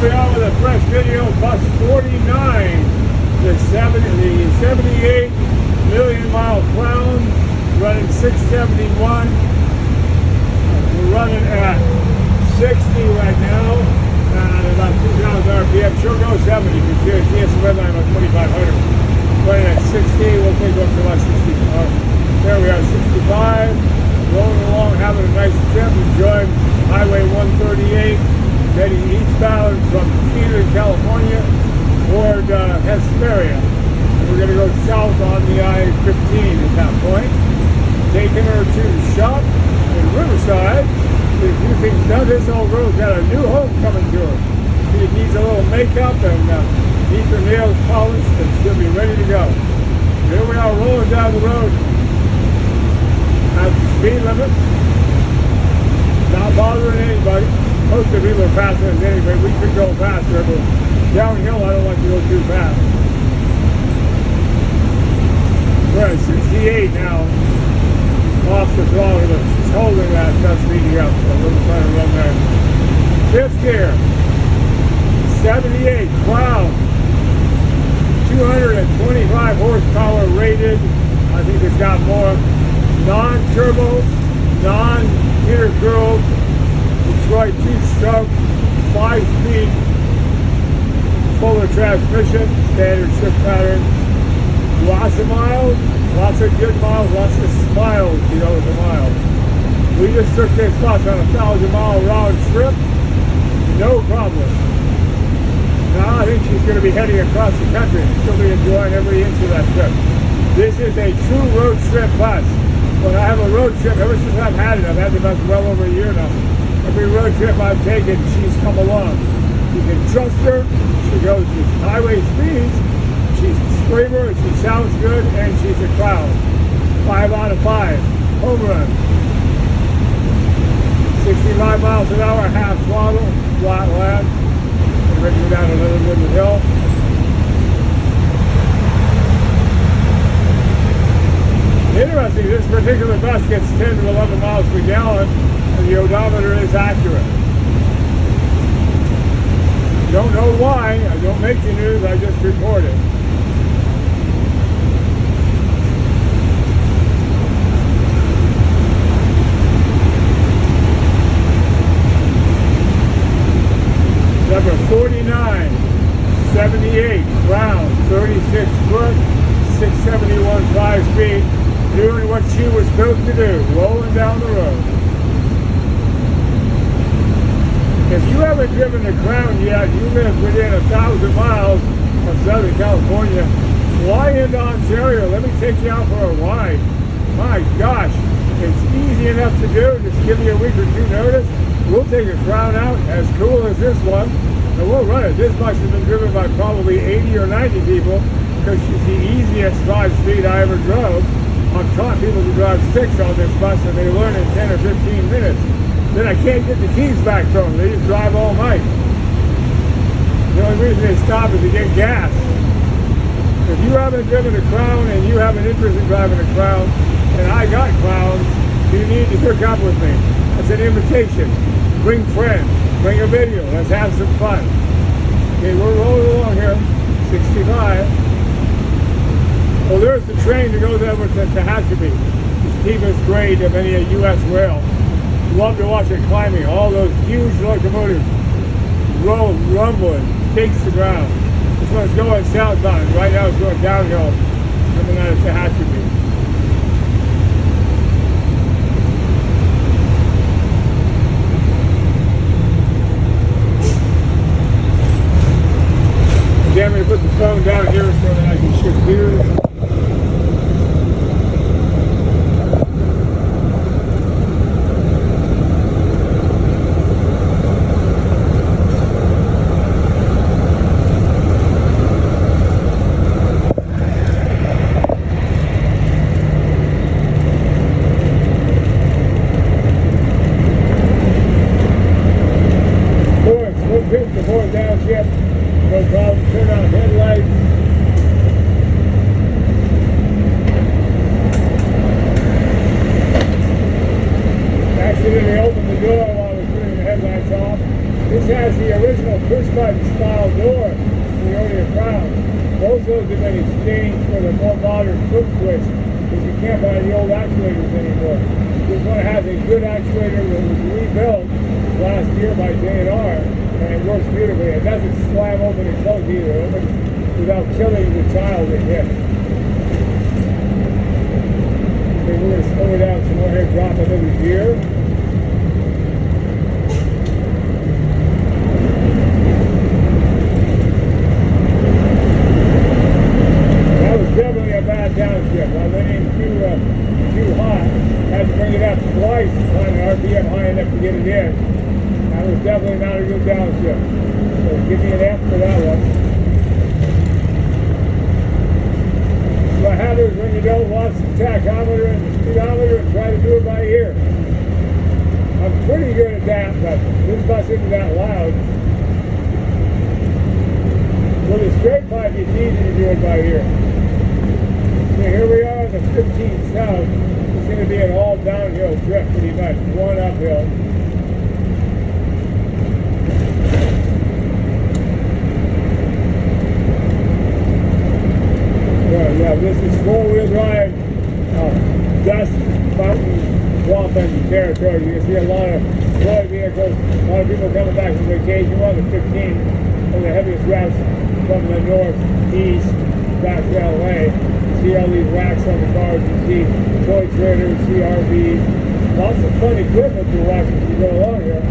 we are with a fresh video, bus 49, the 78 million mile Crown, running 671. We're running at 60 right now, at about 2,000 RPM. Sure goes 70, you can see it's red line about 2,500. Running at 60, we'll take up to about 60. There we are, 65. Rolling along, having a nice trip, enjoying Highway 138. Heading eastbound from Cedar, California, toward Hesperia. We're going to go south on the I-15 at that point. Taking her to the shop in Riverside. Get a few things done. This old girl's got a new home coming to her. She needs a little makeup and needs her nails polished, and she'll be ready to go. Here we are rolling down the road at the speed limit. Not bothering anybody. Most of the people are faster than anybody. We could go faster, but downhill I don't like to go too fast. We're at 68 now. Off the throttle, but she's holding that, not speeding up. So we're trying to run there. Fifth gear. 78 Crown. 225 horsepower rated. I think it's got more. Non-turbo, non-intergrowth. Detroit 2-stroke, 5-speed, Fuller transmission, standard shift pattern. Lots of miles, lots of good miles, lots of smiles, you know, with the miles. We just took this bus on a 1,000-mile round trip, no problem. Now I think she's going to be heading across the country. She'll be enjoying every inch of that trip. This is a true road trip bus. When I have a road trip, ever since I've had it, I've had the bus well over a year now. Every road trip I've taken, she's come along. You can trust her. She goes with highway speeds. She's a screamer. She sounds good, and she's a Crown. 5 out of 5. Home run. 65 miles an hour, half throttle, flat land. We're going to go down a little bit of the hill. Interesting, this particular bus gets 10 to 11 miles per gallon. And the odometer is accurate. Don't know why. I don't make the news. I just report it. Number 49, 78, Crown, 36 foot, 671 5-speed, doing what she was built to do, rolling down the road. If you haven't driven the Crown yet, you live within 1,000 miles of Southern California, fly into Ontario. Let me take you out for a ride. My gosh, it's easy enough to do. Just give me a week or two notice. We'll take a Crown out as cool as this one, and we'll run it. This bus has been driven by probably 80 or 90 people because she's the easiest 5-speed I ever drove. I've taught people to drive 6 on this bus, and they learn in 10 or 15 minutes. Then I can't get the keys back from them. They just drive all night. The only reason they stop is to get gas. If you haven't driven a Crown and you have an interest in driving a Crown, and I got Crowns, you need to hook up with me. That's an invitation. Bring friends. Bring a video. Let's have some fun. Okay, we're rolling along here. 65. Well, there's the train that goes over to Tehachapi. The steepest grade of any U.S. rail. Love to watch it climbing. All those huge locomotives roll, rumbling, takes the ground. This one's going southbound. Right now it's going downhill, coming out of Tehachapi. Okay, I'm going to put the phone down here so that I can shift gears. Before downshift, no problem. Turn on headlights. Accidentally opened the door while I was turning the headlights off. This has the original push-button style door for the earlier Crown. Both of those have been exchanged for the more modern foot switch, because you can't buy the old actuators anymore. This one has a good actuator that was rebuilt last year by J&R, and it works beautifully. It doesn't slam open and close either. It opens without killing the child it hit. Okay, we're going to slow it down some more here, drop another gear. That was definitely a bad downshift. I went in too hot. Had to bring it up twice to find the RPM high enough to get it in. That was definitely not a good downshift. So give me an F for that one. What happens when you don't watch the tachometer and the speedometer and try to do it by ear? I'm pretty good at that, but this bus isn't that loud. With a straight pipe, it's easy to do it by ear. So here we are on the 15 South. It's going to be an all downhill trip pretty much, one uphill. Yeah, this is four-wheel drive, dust, mountain, swamp territory. You can see a lot of toy vehicles, a lot of people coming back from vacation. We're on the 15, one of the heaviest routes from the northeast back to LA. You see all these racks on the cars. You see toy trailers, see RVs. Lots of fun equipment to watch as you go along here.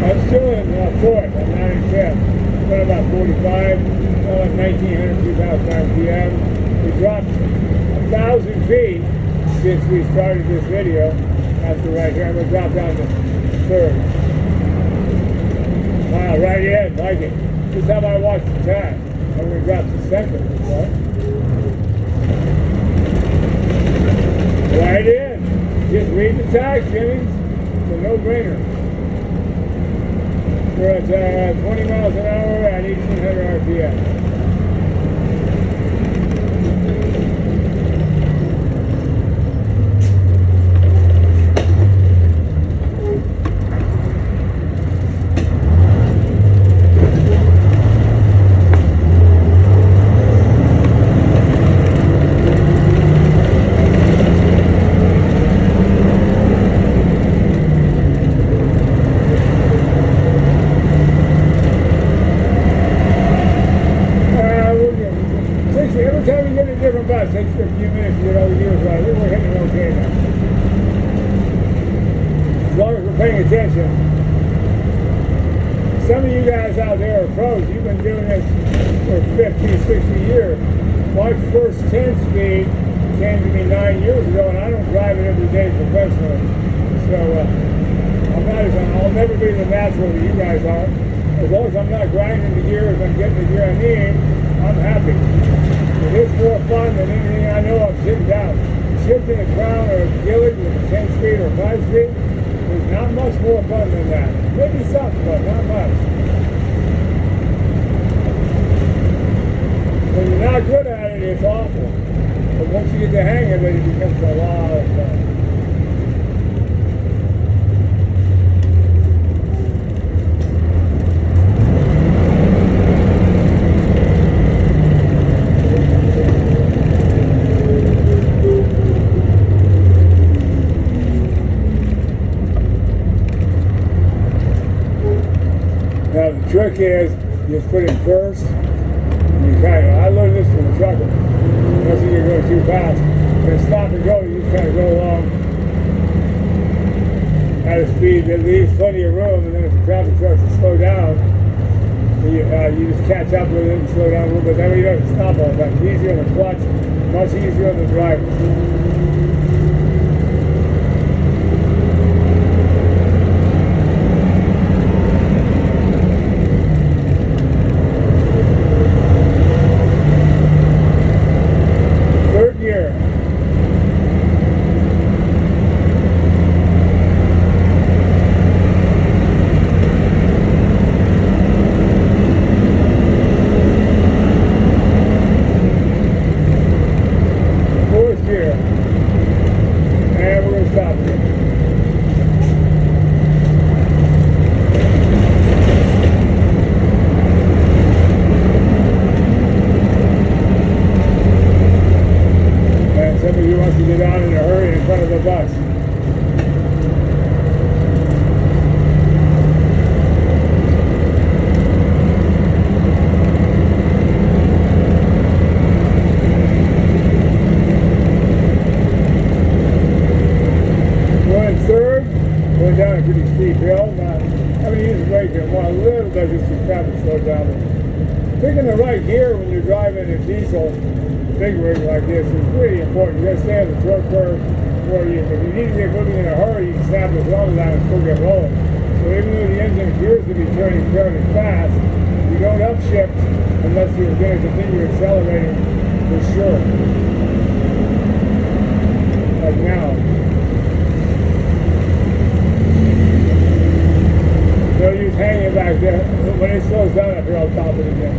I'm still in fourth at 9 and 10. Went about 45, like 1,900, 2,000 RPM. We dropped 1,000 feet since we started this video. After right here, I'm going to drop down to third. Wow, right in, like it. This time I watched the tag. I'm going to drop to second. Right in. Just read the tag, Jimmy. It's a no-brainer. We're at 20 miles an hour at 1,800 RPM. Every time you get a different bus, it takes a few minutes to get all the gears right. We're hitting okay now. As long as we're paying attention. Some of you guys out there are pros. You've been doing this for 50, 60 years. My first 10-speed came to me 9 years ago, and I don't drive it every day professionally. So I'll never be the natural that you guys are. As long as I'm not grinding the gears and getting the gear I need, I'm happy. It is more fun than anything I know of sitting down. Shifting a Crown or a Gillig with a 10-speed or 5-speed is not much more fun than that. Maybe something, but not much. When you're not good at it, it's awful. But once you get the hang of it, it becomes a lot of fun. Now the trick is, you just put it first, and you I learned this from the trucker. Unless you're going too fast. When it's stop and go, you just kind of go along at a speed that leaves plenty of room, and then if the traffic starts to slow down, you just catch up with it and slow down a little bit. That way you don't have to stop all the time. It's easier on the clutch, much easier on the driver. Here. Let me stop here. And somebody wants to get out in a hurry in front of the bus. Going down a pretty steep hill. Not having used the brake a little bit just to traffic slowed down. Picking the right gear when you're driving a diesel big rig like this is pretty important. You got to stay on the torque curve where if you need to get moving in a hurry, you can snap the throttle down and still get rolling. So even though the engine appears to be turning fairly fast, you don't upshift unless you're going to continue accelerating for sure. Like now. No use hanging back there. When it slows down up here, I'll top it again.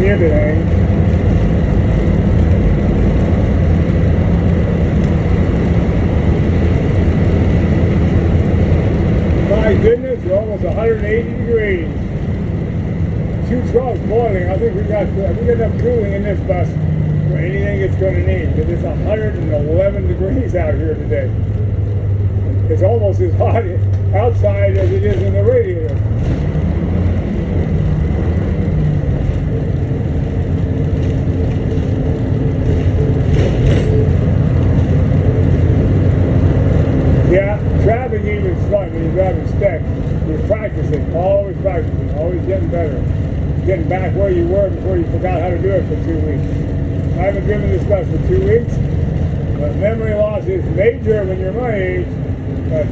Give it hang. My goodness, we're almost 180 degrees. 212 boiling. I think we got enough cooling in this bus for anything it's going to need. Because it's 111 degrees out here today. It's almost as hot outside as it is in the radiator. Yeah, traffic even fun when you're driving stick. You're practicing, always getting better. Getting back where you were before you forgot how to do it for 2 weeks. I haven't driven this bus for 2 weeks, but memory loss is major when you're my age. But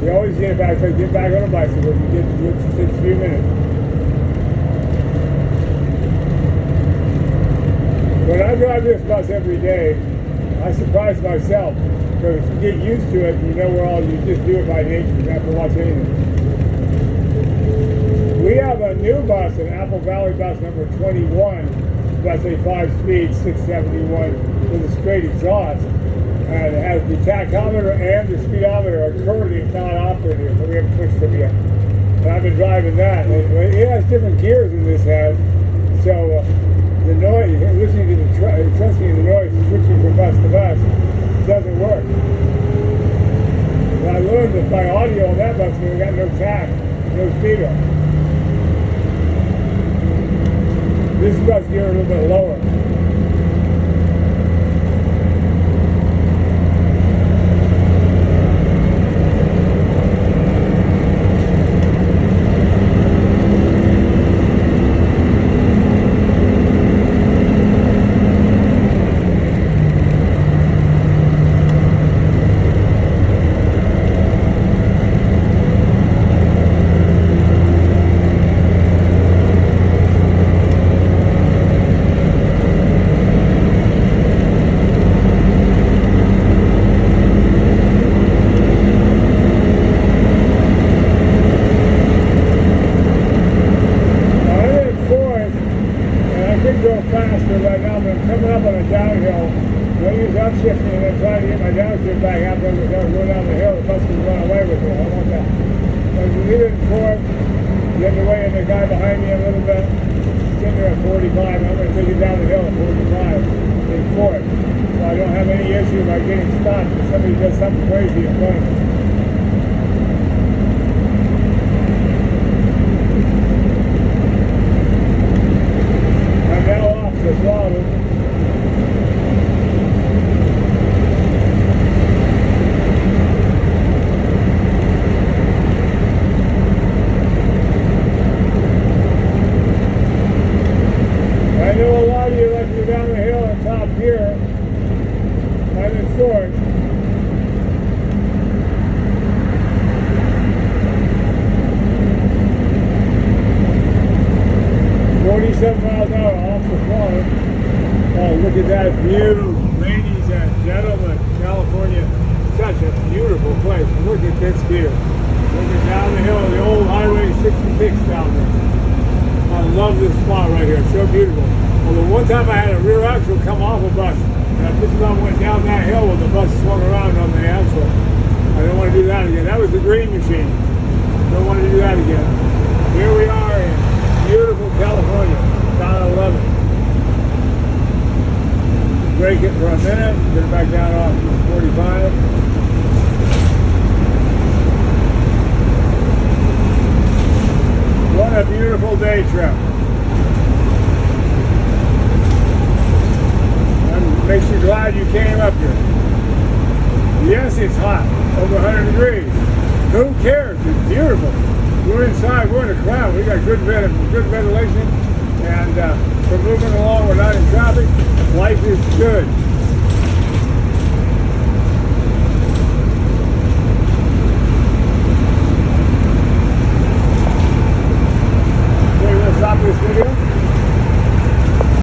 you always get back on a bicycle. You get it takes a few minutes. When I drive this bus every day, I surprise myself because you get used to it. You know you just do it by nature. You don't have to watch anything. We have a new bus, an Apple Valley bus number 21. That's a 5-speed 671 with a straight exhaust. And it has the tachometer and the speedometer are currently not operating, so we haven't switched them yet. And I've been driving that. It has different gears than this has, so the noise, listening to trusting in the noise, switching from bus to bus, doesn't work. And I learned that by audio on that bus, we got no tach, no speedo. This bus gear a little bit lower. Faster right now, but I'm coming up on a downhill. I use upshifting and then trying to get my downshift back after I go down the hill. The bus can run away with me. I don't want that. So if you leave it in fourth, get away and the guy behind me a little bit, sitting there at 45, I'm going to take it down the hill at 45 in fourth. So I don't have any issue about getting stopped if somebody does something crazy in front of me. The throttle. I know a lot of you like to go down the hill in top gear. I'm in fourth. 47 miles an hour off the farm. Oh, look at that view, ladies and gentlemen. California, such a beautiful place. Look at this view. Looking down the hill, the old Highway 66 down there. I love this spot right here. It's so beautiful. Although one time I had a rear axle come off a bus, and I just about went down that hill when the bus swung around on the axle. I don't want to do that again. That was the green machine. Don't want to do that again. Here we are in beautiful California, down 11. Break it for a minute, get it back down off 45. What a beautiful day trip. And makes you glad you came up here. Yes, it's hot, over 100 degrees. Who cares? It's beautiful. We're inside, we're in a cloud. We got good ventilation, and we're moving along. We're not in traffic. Life is good.